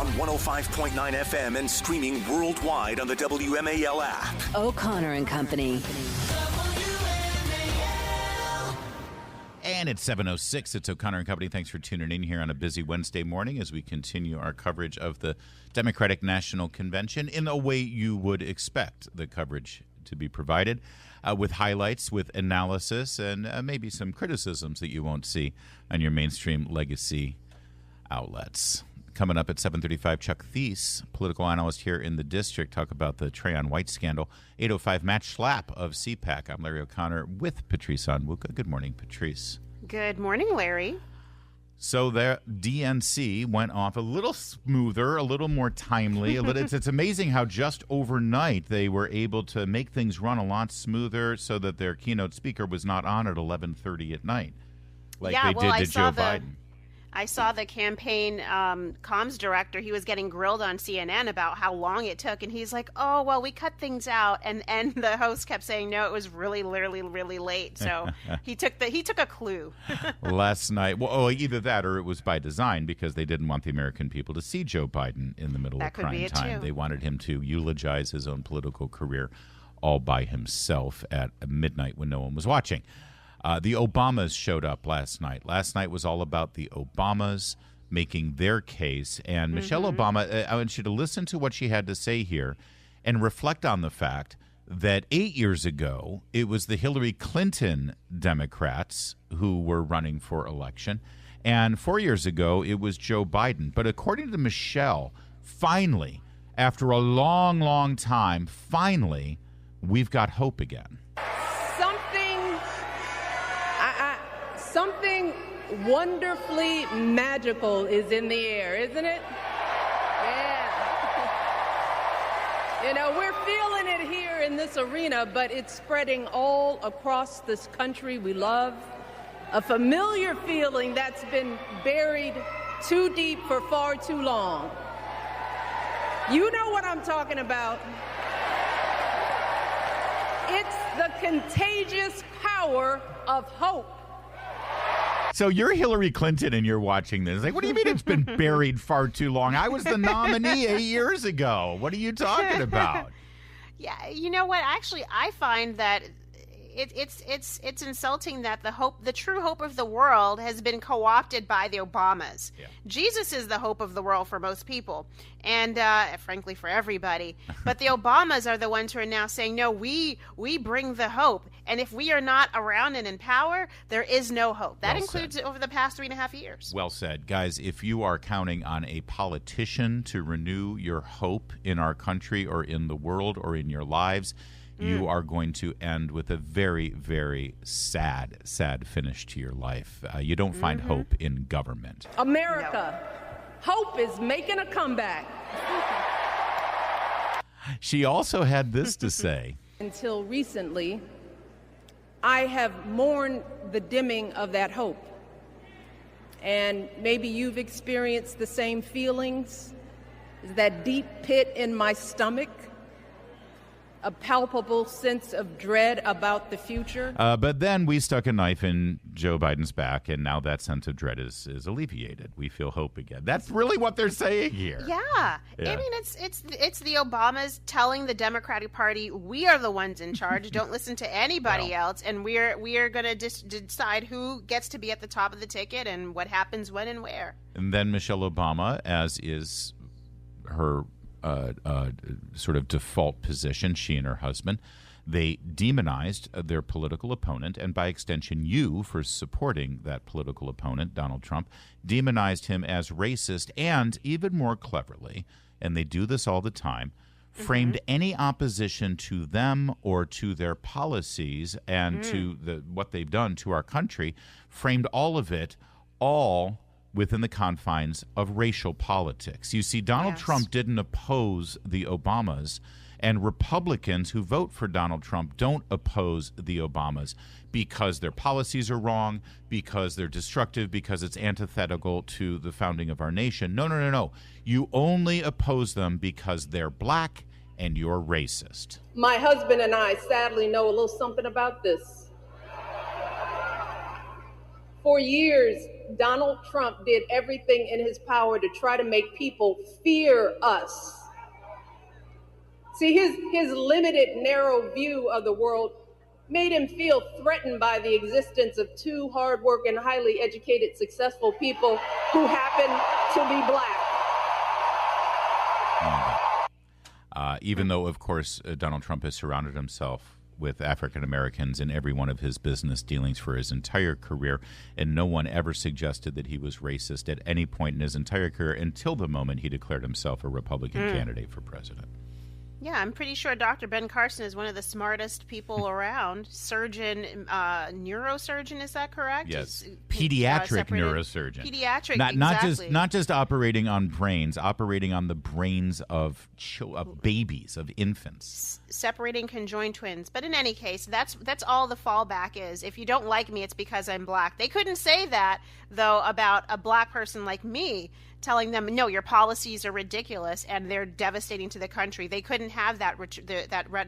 on 105.9 FM and streaming worldwide on the WMAL app. O'Connor and Company. And it's 7:06. It's O'Connor and Company. Thanks for tuning in here on a busy Wednesday morning as we continue our coverage of the Democratic National Convention in a way you would expect the coverage to be provided, with highlights, with analysis, and maybe some criticisms that you won't see on your mainstream legacy outlets. Coming up at 7:35, Chuck Thies, political analyst here in the district, talk about the Trayon White scandal. 8:05, Matt Schlapp of CPAC. I'm Larry O'Connor with Patrice Onwuka. Good morning, Patrice. Good morning, Larry. So the DNC went off a little smoother, a little more timely. It's amazing how just overnight they were able to make things run a lot smoother so that their keynote speaker was not on at 11:30 at night, like they did to Joe Biden. I saw the campaign comms director. He was getting grilled on CNN about how long it took, and he's like, "Oh, well, we cut things out." And the host kept saying, "No, it was really late." So he took a clue. Last night, either that or it was by design because they didn't want the American people to see Joe Biden in the middle of prime time. They wanted him to eulogize his own political career all by himself at midnight when no one was watching. The Obamas showed up last night. Last night was all about the Obamas making their case. And Michelle Obama, I want you to listen to what she had to say here and reflect on the fact that 8 years ago, it was the Hillary Clinton Democrats who were running for election. And 4 years ago, it was Joe Biden. But according to Michelle, finally, after a long, long time, finally, we've got hope again. Something wonderfully magical is in the air, isn't it? Yeah. You know, we're feeling it here in this arena, but it's spreading all across this country we love. A familiar feeling that's been buried too deep for far too long. You know what I'm talking about. It's the contagious power of hope. So you're Hillary Clinton and you're watching this. Like, what do you mean it's been buried far too long? I was the nominee 8 years ago. What are you talking about? Yeah, you know what? Actually, I find that it's insulting that the true hope of the world has been co-opted by the Obamas. Yeah. Jesus is the hope of the world for most people, and frankly for everybody. But the Obamas are the ones who are now saying, no, we bring the hope, and if we are not around and in power, there is no hope. That includes over the past 3.5 years. Well said. Guys, if you are counting on a politician to renew your hope in our country or in the world or in your lives, you are going to end with a very, very sad finish to your life. You don't find hope in government. America, hope is making a comeback. She also had this to say. Until recently, I have mourned the dimming of that hope. And maybe you've experienced the same feelings, that deep pit in my stomach, a palpable sense of dread about the future. But then we stuck a knife in Joe Biden's back, and now that sense of dread is alleviated. We feel hope again. That's really what they're saying here. Yeah. I mean, it's the Obamas telling the Democratic Party, we are the ones in charge. Don't listen to anybody else, and we are going to decide who gets to be at the top of the ticket and what happens when and where. And then Michelle Obama, as is her sort of default position, she and her husband, they demonized their political opponent, and by extension you for supporting that political opponent, Donald Trump, demonized him as racist, and even more cleverly, and they do this all the time, framed any opposition to them or to their policies and to what they've done to our country, framed all of it within the confines of racial politics. You see, Donald Trump didn't oppose the Obamas, and Republicans who vote for Donald Trump don't oppose the Obamas because their policies are wrong, because they're destructive, because it's antithetical to the founding of our nation. No. You only oppose them because they're black and you're racist. My husband and I sadly know a little something about this. For years, Donald Trump did everything in his power to try to make people fear us. See, his limited, narrow view of the world made him feel threatened by the existence of two hardworking, highly educated, successful people who happen to be black. Even though, of course, Donald Trump has surrounded himself with African Americans in every one of his business dealings for his entire career, and no one ever suggested that he was racist at any point in his entire career until the moment he declared himself a Republican candidate for president. Yeah, I'm pretty sure Dr. Ben Carson is one of the smartest people around. Surgeon, neurosurgeon, is that correct? Yes, pediatric neurosurgeon. Pediatric, not just operating on brains, operating on the brains of babies, of infants. Separating conjoined twins. But in any case, that's all the fallback is. If you don't like me, it's because I'm black. They couldn't say that, though, about a black person like me, telling them, no, your policies are ridiculous and they're devastating to the country. They couldn't have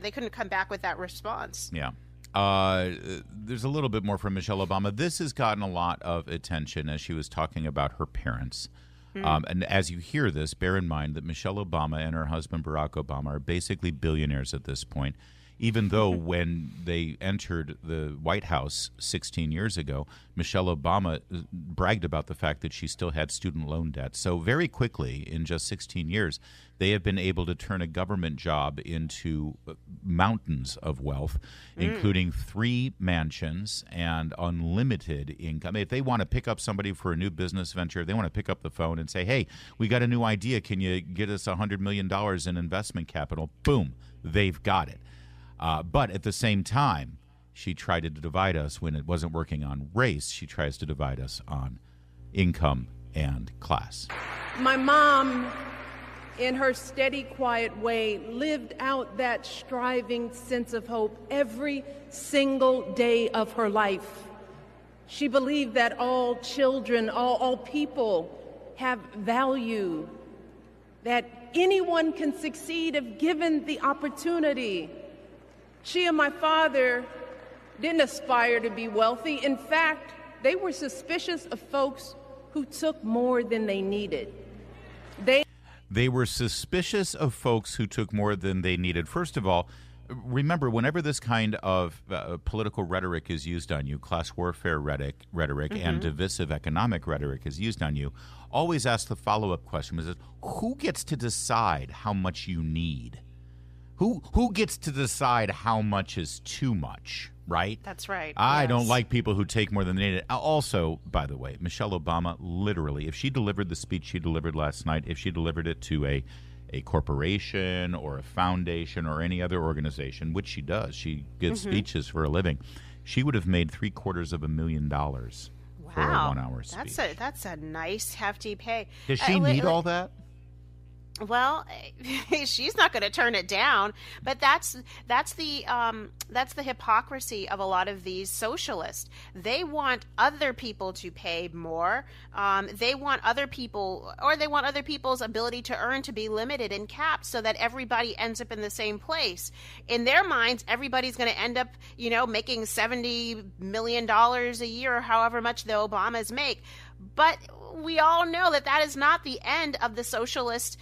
they couldn't come back with that response. Yeah. There's a little bit more from Michelle Obama. This has gotten a lot of attention as she was talking about her parents. And as you hear this, bear in mind that Michelle Obama and her husband Barack Obama are basically billionaires at this point, even though when they entered the White House 16 years ago, Michelle Obama bragged about the fact that she still had student loan debt. So very quickly, in just 16 years, they have been able to turn a government job into mountains of wealth, including 3 mansions and unlimited income. If they want to pick up somebody for a new business venture, if they want to pick up the phone and say, hey, we got a new idea, can you get us $100 million in investment capital? Boom, they've got it. But at the same time, she tried to divide us when it wasn't working on race. She tries to divide us on income and class. My mom, in her steady, quiet way, lived out that striving sense of hope every single day of her life. She believed that all children, all people have value, that anyone can succeed if given the opportunity. She and my father didn't aspire to be wealthy. In fact, they were suspicious of folks who took more than they needed. They were suspicious of folks who took more than they needed. First of all, remember, whenever this kind of political rhetoric is used on you, class warfare rhetoric and divisive economic rhetoric is used on you, always ask the follow-up question, which is, who gets to decide how much you need? Who gets to decide how much is too much, right? That's right. I don't like people who take more than they need. Also, by the way, Michelle Obama, literally, if she delivered the speech she delivered last night, if she delivered it to a corporation or a foundation or any other organization, which she does, she gives speeches for a living, she would have made $750,000 for a 1-hour speech. That's a nice, hefty pay. Does she need all that? Well, she's not going to turn it down, but that's the hypocrisy of a lot of these socialists. They want other people to pay more. They want other people's ability to earn to be limited and capped, so that everybody ends up in the same place. In their minds, everybody's going to end up, making $70 million a year, or however much the Obamas make. But we all know that is not the end of the socialist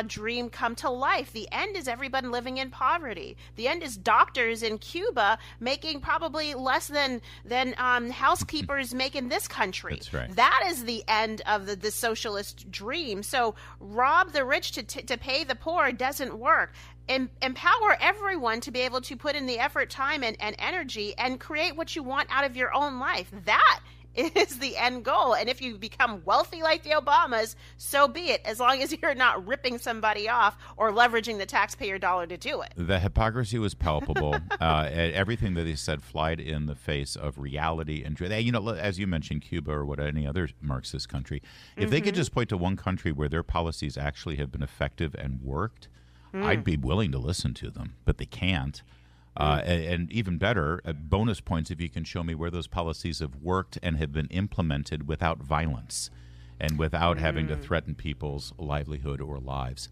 dream come to life. The end is everybody living in poverty. The end is doctors in Cuba making probably less than housekeepers make in this country. That's right. That is the end of the socialist dream. So rob the rich to pay the poor doesn't work. Empower everyone to be able to put in the effort, time, and energy and create what you want out of your own life. That is the end goal. And if you become wealthy like the Obamas, so be it, as long as you're not ripping somebody off or leveraging the taxpayer dollar to do it. The hypocrisy was palpable. Everything that they said flied in the face of reality. And, as you mentioned, Cuba or what any other Marxist country, if they could just point to one country where their policies actually have been effective and worked, I'd be willing to listen to them, but they can't. And even better, bonus points if you can show me where those policies have worked and have been implemented without violence and without having to threaten people's livelihood or lives.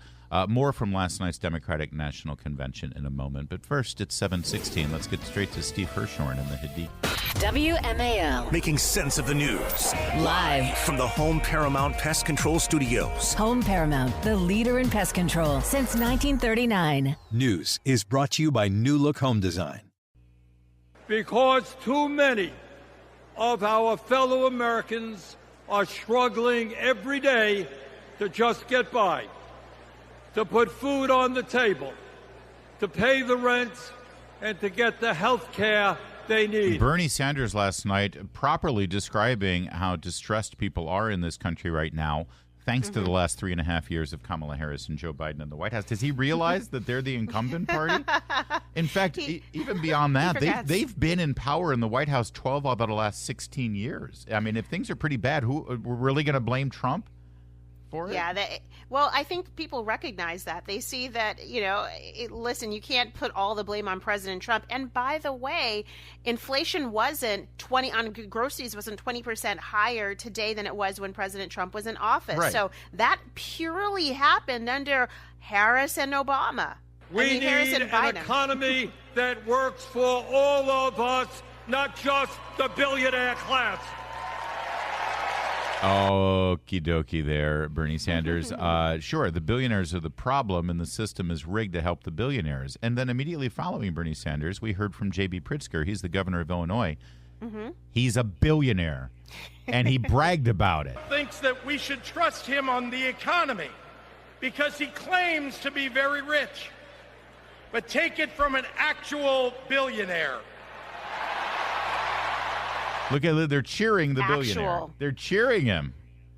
More from last night's Democratic National Convention in a moment. But first, it's 7:16. Let's get straight to Steve Hirshhorn in the Hadid. WMAL. Making sense of the news. Live From the Home Paramount Pest Control Studios. Home Paramount, the leader in pest control since 1939. News is brought to you by New Look Home Design. Because too many of our fellow Americans are struggling every day to just get by, to put food on the table, to pay the rent, and to get the health care they need. Bernie Sanders last night properly describing how distressed people are in this country right now, thanks to the last 3.5 years of Kamala Harris and Joe Biden in the White House. Does he realize that they're the incumbent party? In fact, even beyond that, they've been in power in the White House 12 out of the last 16 years. I mean, if things are pretty bad, we're really going to blame Trump for it? Yeah, well, I think people recognize that. They see that, listen, you can't put all the blame on President Trump. And by the way, inflation wasn't 20% higher today than it was when President Trump was in office. Right. So that purely happened under Harris and Obama. We need an economy that works for all of us, not just the billionaire class. Okie dokie there, Bernie Sanders. Sure, the billionaires are the problem, and the system is rigged to help the billionaires. And then immediately following Bernie Sanders, we heard from J.B. Pritzker. He's the governor of Illinois. He's a billionaire, and he bragged about it. Thinks that we should trust him on the economy because he claims to be very rich. But take it from an actual billionaire. Look at it. They're cheering the billionaire. They're cheering him.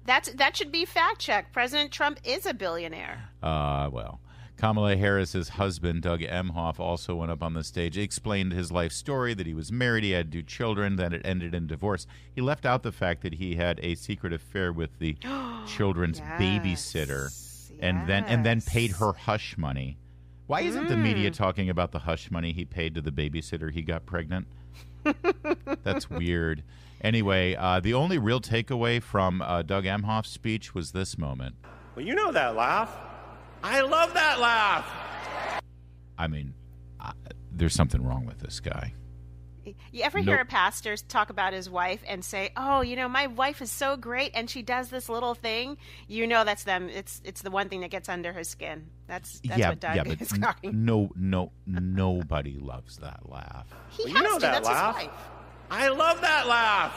That should be fact-checked. President Trump is a billionaire. Well, Kamala Harris's husband, Doug Emhoff, also went up on the stage. He explained his life story, that he was married, he had 2 children, then it ended in divorce. He left out the fact that he had a secret affair with the children's babysitter and then paid her hush money. Why isn't the media talking about the hush money he paid to the babysitter he got pregnant? That's weird. Anyway, the only real takeaway from Doug Emhoff's speech was this moment. Well, you know that laugh. I love that laugh. I mean, there's something wrong with this guy. You ever hear a pastor talk about his wife and say, "Oh, my wife is so great, and she does this little thing"? That's them. It's the one thing that gets under his skin. That's what Doug is talking. Nobody loves that laugh. He has to. That's laugh. his wife. I love that laugh.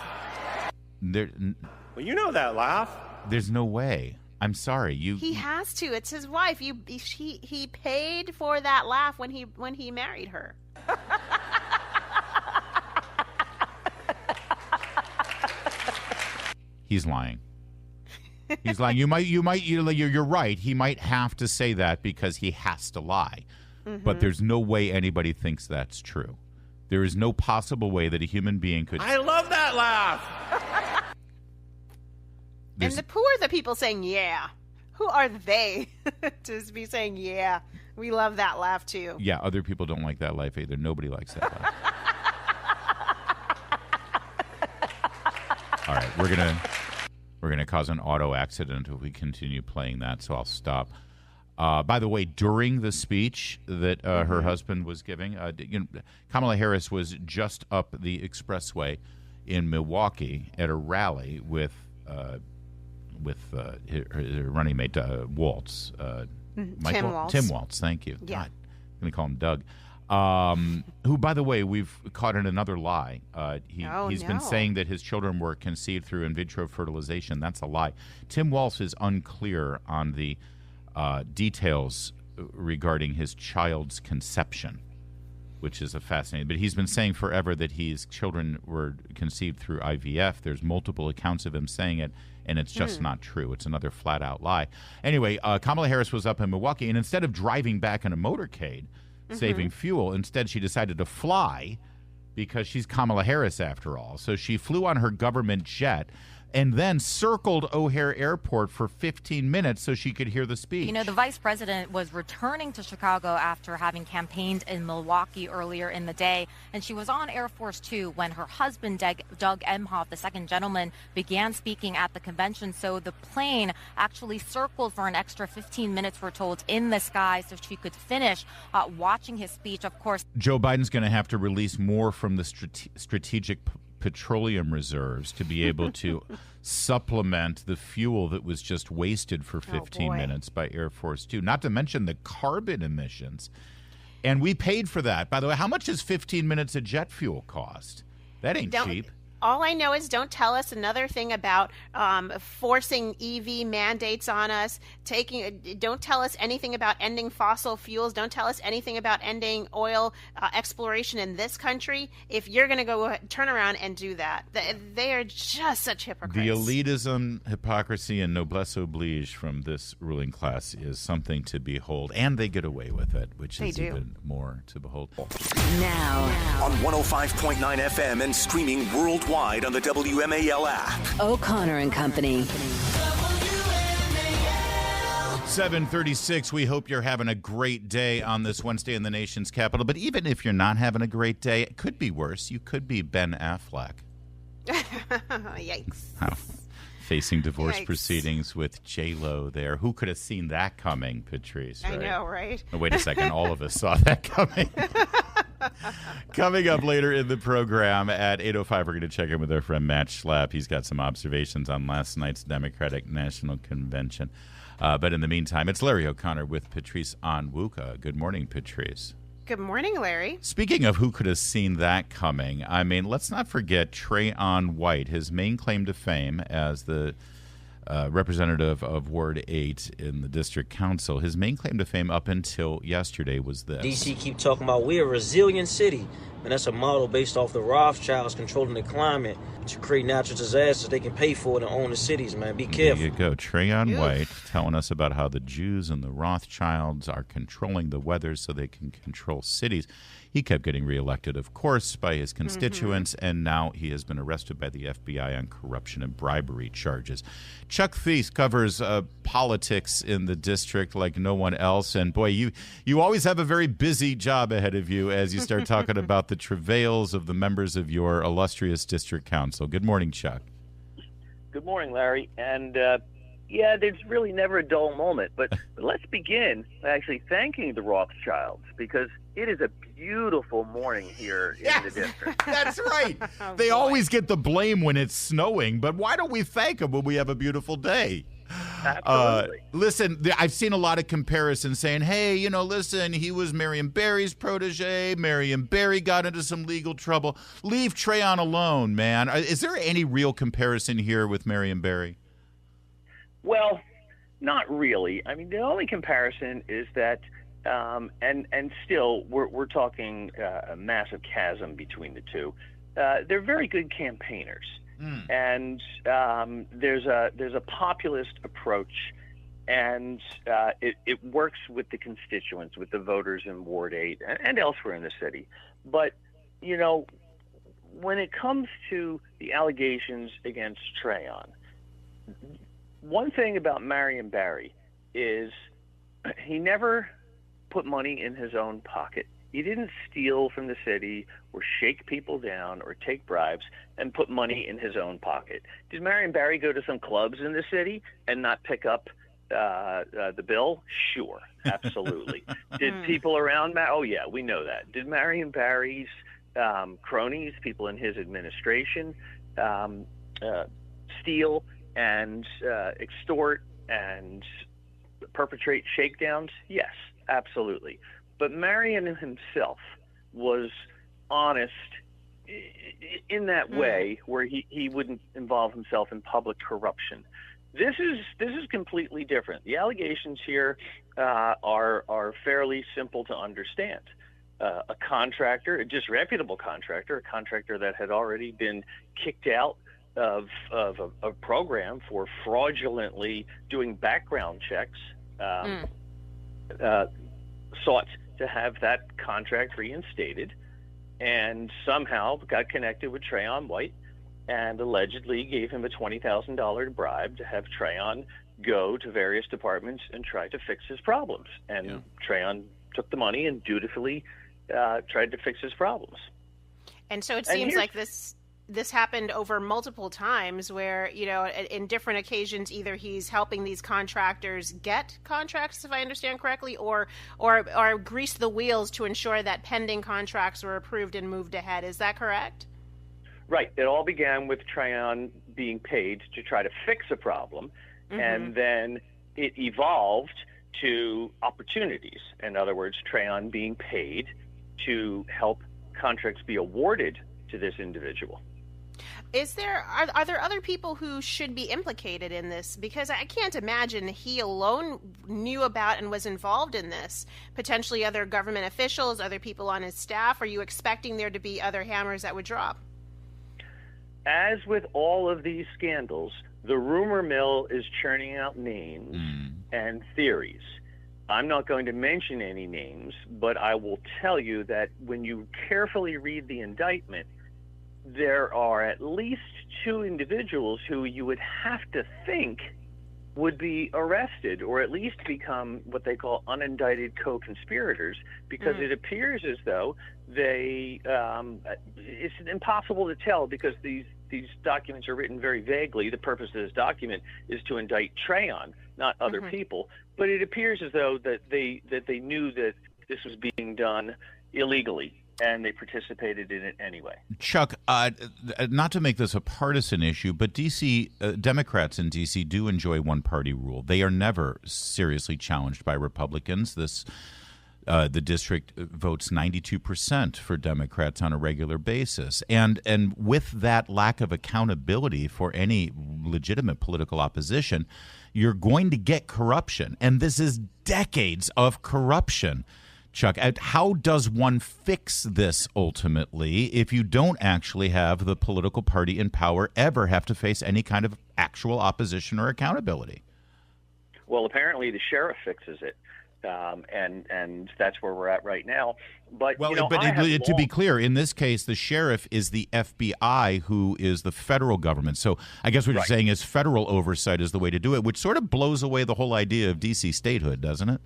Well, you know that laugh. There's no way. I'm sorry. He has to. It's his wife. He paid for that laugh when he married her. He's lying. He's lying. You're right. He might have to say that because he has to lie. But there's no way anybody thinks that's true. There is no possible way that a human being could. I love that laugh. And who are the people saying, yeah? Who are they to be saying, yeah, we love that laugh too? Yeah, other people don't like that laugh either. Nobody likes that laugh. All right, we're gonna cause an auto accident if we continue playing that, so I'll stop. By the way, during the speech that her husband was giving, Kamala Harris was just up the expressway in Milwaukee at a rally with her running mate Waltz, Tim Waltz. Thank you. Yeah. God, I'm gonna call him Doug. Who, by the way, we've caught in another lie. He's been saying that his children were conceived through in vitro fertilization. That's a lie. Tim Waltz is unclear on the details regarding his child's conception, which is a fascinating. But he's been saying forever that his children were conceived through IVF. There's multiple accounts of him saying it, and it's just not true. It's another flat-out lie. Anyway, Kamala Harris was up in Milwaukee, and instead of driving back in a motorcade, saving fuel. Instead, she decided to fly because she's Kamala Harris after all. So she flew on her government jet and then circled O'Hare Airport for 15 minutes so she could hear the speech. The vice president was returning to Chicago after having campaigned in Milwaukee earlier in the day, and she was on Air Force Two when her husband, Doug Emhoff, the second gentleman, began speaking at the convention. So the plane actually circled for an extra 15 minutes, we're told, in the sky so she could finish watching his speech. Of course, Joe Biden's going to have to release more from the strategic petroleum reserves to be able to supplement the fuel that was just wasted for 15 minutes by Air Force Two, not to mention the carbon emissions. And we paid for that. By the way, how much does 15 minutes of jet fuel cost? That ain't cheap. All I know is don't tell us another thing about forcing EV mandates on us. Don't tell us anything about ending fossil fuels. Don't tell us anything about ending oil exploration in this country. If you're going to go turn around and do that, they are just such hypocrites. The elitism, hypocrisy, and noblesse oblige from this ruling class is something to behold, and they get away with it, which is even more to behold. Now on 105.9 FM and streaming worldwide on the WMAL app. O'Connor and Company. 7:36. We hope you're having a great day on this Wednesday in the nation's capital. But even if you're not having a great day, it could be worse. You could be Ben Affleck. Yikes. Facing divorce proceedings with J-Lo there. Who could have seen that coming, Patrice? Right? I know, right? Oh, wait a second. All of us saw that coming. Coming up later in the program at 8:05, we're going to check in with our friend Matt Schlapp. He's got some observations on last night's Democratic National Convention. But in the meantime, it's Larry O'Connor with Patrice Onwuka. Good morning, Patrice. Good morning, Larry. Speaking of who could have seen that coming, I mean, let's not forget Trayon White. His main claim to fame as the representative of Ward 8 in the district council, his main claim to fame up until yesterday was this. DC keep talking about we're a resilient city, and that's a model based off the Rothschilds controlling the climate to create natural disasters they can pay for it and own the cities, man. Be careful. There you go. Trayon White telling us about how the Jews and the Rothschilds are controlling the weather so they can control cities. He kept getting reelected, of course, by his constituents, and now he has been arrested by the FBI on corruption and bribery charges. Chuck Thies covers politics in the district like no one else, and boy, you always have a very busy job ahead of you as you start talking about the travails of the members of your illustrious district council. Good morning, Chuck. Good morning, Larry. And there's really never a dull moment, but let's begin by actually thanking the Rothschilds, because it is a beautiful morning here in the district. That's right. They always get the blame when it's snowing, but why don't we thank them when we have a beautiful day? Absolutely. Listen, I've seen a lot of comparisons saying, hey, listen, he was Marion Barry's protege. Marion Barry got into some legal trouble. Leave Trayon alone, man. Is there any real comparison here with Marion Barry? Well, not really. I mean, the only comparison is that, and still, we're talking a massive chasm between the two. They're very good campaigners. And there's a populist approach, and it works with the constituents, with the voters in Ward 8 and elsewhere in the city. But, when it comes to the allegations against Trayon, one thing about Marion Barry is he never put money in his own pocket. He didn't steal from the city or shake people down or take bribes and put money in his own pocket. Did Marion Barry go to some clubs in the city and not pick up the bill? Sure, absolutely. Did people around oh yeah, we know that. Did Marion Barry's cronies, people in his administration, steal and extort and perpetrate shakedowns? Yes, absolutely. But Marion himself was honest in that way, where he wouldn't involve himself in public corruption. This is completely different. The allegations here are fairly simple to understand. A contractor, a disreputable contractor, a contractor that had already been kicked out of a program for fraudulently doing background checks, sought to have that contract reinstated, and somehow got connected with Trayon White and allegedly gave him a $20,000 bribe to have Trayon go to various departments and try to fix his problems. And Trayon took the money and dutifully tried to fix his problems. And so it seems like this happened over multiple times where, in different occasions, either he's helping these contractors get contracts, if I understand correctly, or grease the wheels to ensure that pending contracts were approved and moved ahead. Is that correct? Right. It all began with Trayon being paid to try to fix a problem, and then it evolved to opportunities. In other words, Trayon being paid to help contracts be awarded to this individual. Are there other people who should be implicated in this? Because I can't imagine he alone knew about and was involved in this. Potentially other government officials, other people on his staff. Are you expecting there to be other hammers that would drop? As with all of these scandals, the rumor mill is churning out names and theories. I'm not going to mention any names, but I will tell you that when you carefully read the indictment, there are at least 2 individuals who you would have to think would be arrested or at least become what they call unindicted co-conspirators, because it appears as though they it's impossible to tell because these documents are written very vaguely. The purpose of this document is to indict Trayon, not other people, but it appears as though that they knew that this was being done illegally, and they participated in it anyway. Chuck, not to make this a partisan issue, but D.C. Democrats in D.C. do enjoy one-party rule. They are never seriously challenged by Republicans. The district votes 92% for Democrats on a regular basis. And with that lack of accountability for any legitimate political opposition, you're going to get corruption. And this is decades of corruption. Chuck, how does one fix this ultimately if you don't actually have the political party in power ever have to face any kind of actual opposition or accountability? Well, apparently the sheriff fixes it, and that's where we're at right now. But, to be clear, in this case, the sheriff is the FBI, who is the federal government. So I guess what you're saying is federal oversight is the way to do it, which sort of blows away the whole idea of D.C. statehood, doesn't it?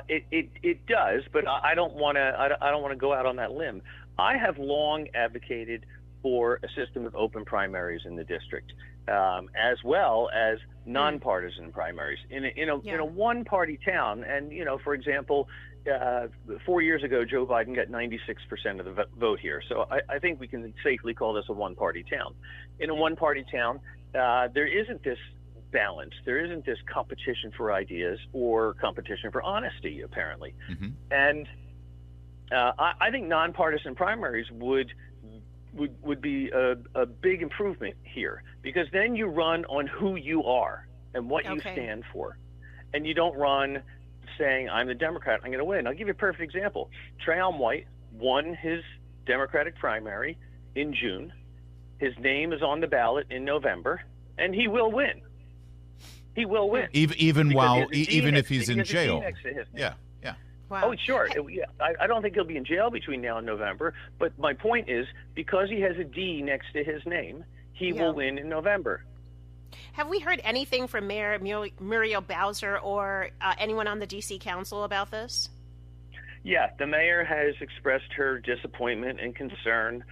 It does, but I don't want to go out on that limb. I have long advocated for a system of open primaries in the district, as well as nonpartisan primaries in a one-party town. And for example, 4 years ago, Joe Biden got 96% of the vote here. So I think we can safely call this a one-party town. In a one-party town, there isn't this balance. There isn't this competition for ideas or competition for honesty, apparently. And I think nonpartisan primaries would be a big improvement here, because then you run on who you are and what you stand for, and you don't run saying, I'm the Democrat, I'm going to win. I'll give you a perfect example. Trayon White won his Democratic primary in June. His name is on the ballot in November, and he will win. He will win. Even if he's in jail. Yeah. Wow. Oh, sure. I don't think he'll be in jail between now and November. But my point is, because he has a D next to his name, he will win in November. Have we heard anything from Mayor Muriel Bowser or anyone on the D.C. Council about this? Yeah, the mayor has expressed her disappointment and concern.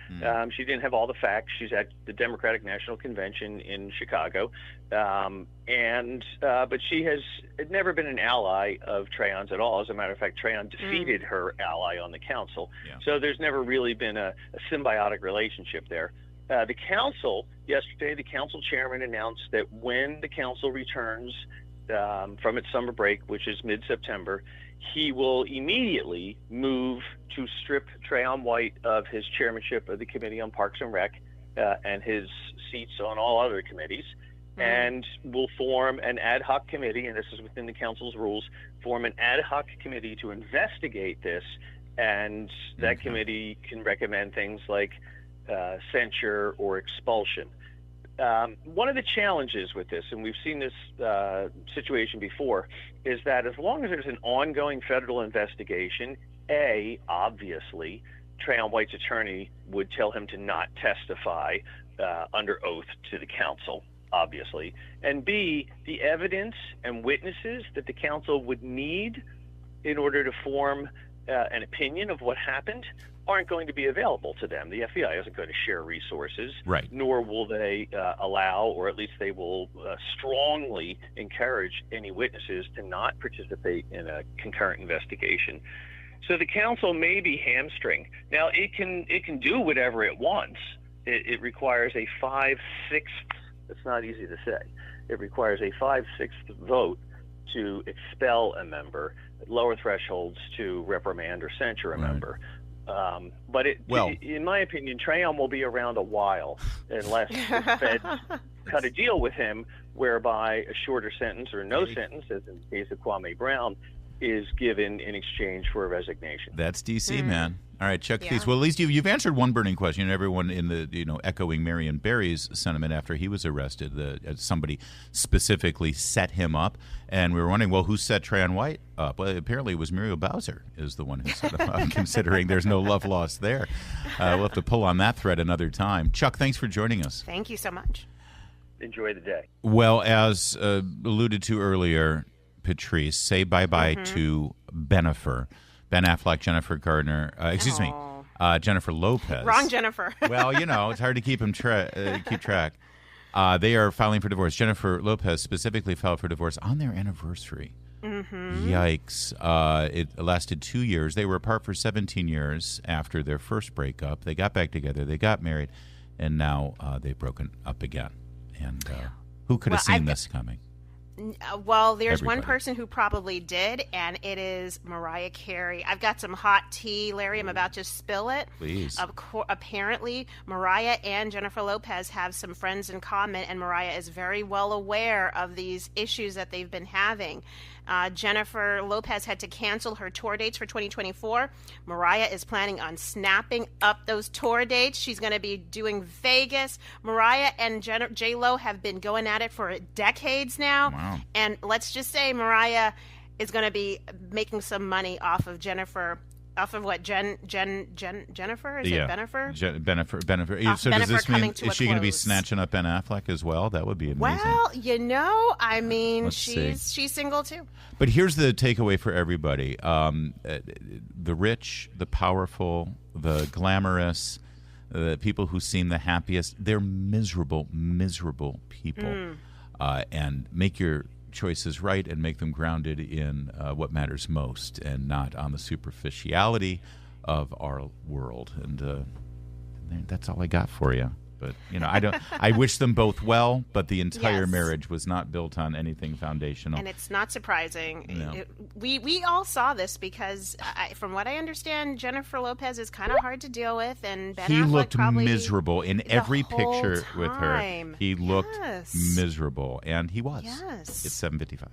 She didn't have all the facts. She's at the Democratic National Convention in Chicago, but she has never been an ally of Trayon's at all. As a matter of fact, Trayon defeated her ally on the council, so there's never really been a symbiotic relationship there. The council, yesterday, the council chairman announced that when the council returns from its summer break, which is mid-September, he will immediately move to strip Trayon White of his chairmanship of the Committee on Parks and Rec and his seats on all other committees, and will form an ad hoc committee, and this is within the council's rules, form an ad hoc committee to investigate this, and that committee can recommend things like censure or expulsion. One of the challenges with this, and we've seen this situation before, is that as long as there's an ongoing federal investigation, obviously, Trayon White's attorney would tell him to not testify under oath to the council, obviously, and B, the evidence and witnesses that the council would need in order to form an opinion of what happened aren't going to be available to them. The FBI isn't going to share resources, nor will they allow, or at least they will strongly encourage any witnesses to not participate in a concurrent investigation. So the council may be hamstringed. Now, it can do whatever it wants. It requires a 5/6. It's not easy to say. It requires a 5/6 vote to expel a member, lower thresholds to reprimand or censure a member. But in my opinion, Trayon will be around a while unless the Fed cut a deal with him whereby a shorter sentence or no sentence, as in the case of Kwame Brown, is given in exchange for a resignation. That's D.C., man. All right, Chuck Thies. Well, at least you've answered one burning question, and everyone in the, echoing Marion Barry's sentiment after he was arrested, somebody specifically set him up, and we were wondering, well, who set Trayon White up? Well, apparently it was Muriel Bowser is the one who set him up, considering there's no love lost there. We'll have to pull on that thread another time. Chuck, thanks for joining us. Thank you so much. Enjoy the day. Well, as alluded to earlier, Patrice, say bye-bye to Bennifer. Ben Affleck, Jennifer Gardner, Jennifer Lopez. Wrong Jennifer. Well, it's hard to keep track. They are filing for divorce. Jennifer Lopez specifically filed for divorce on their anniversary. Mm-hmm. Yikes. It lasted 2 years. They were apart for 17 years after their first breakup. They got back together. They got married, and now they've broken up again. And who could have seen this coming? Well, there's Everybody. one person who probably did, and it is Mariah Carey. I've got some hot tea, Larry. I'm about to spill it. Please. Apparently, Mariah and Jennifer Lopez have some friends in common, and Mariah is very well aware of these issues that they've been having. Jennifer Lopez had to cancel her tour dates for 2024. Mariah is planning on snapping up those tour dates. She's going to be doing Vegas. Mariah and J-Lo have been going at it for decades now. Wow. And let's just say Mariah is going to be making some money off of Jennifer. Off of what? Jennifer? Is it Bennifer? Bennifer. So does this mean, is she going to be snatching up Ben Affleck as well? That would be amazing. Well, she's single too. But here's the takeaway for everybody. The rich, the powerful, the glamorous, the people who seem the happiest, they're miserable, miserable people. And make your choices right and make them grounded in what matters most and not on the superficiality of our world. And that's all I got for you. But I wish them both well, but the entire marriage was not built on anything foundational. And it's not surprising. No. We all saw this because, from what I understand, Jennifer Lopez is kind of hard to deal with, and Ben He Affleck looked probably miserable in every picture with her. time. He looked miserable, and he was. Yes. It's 7:55.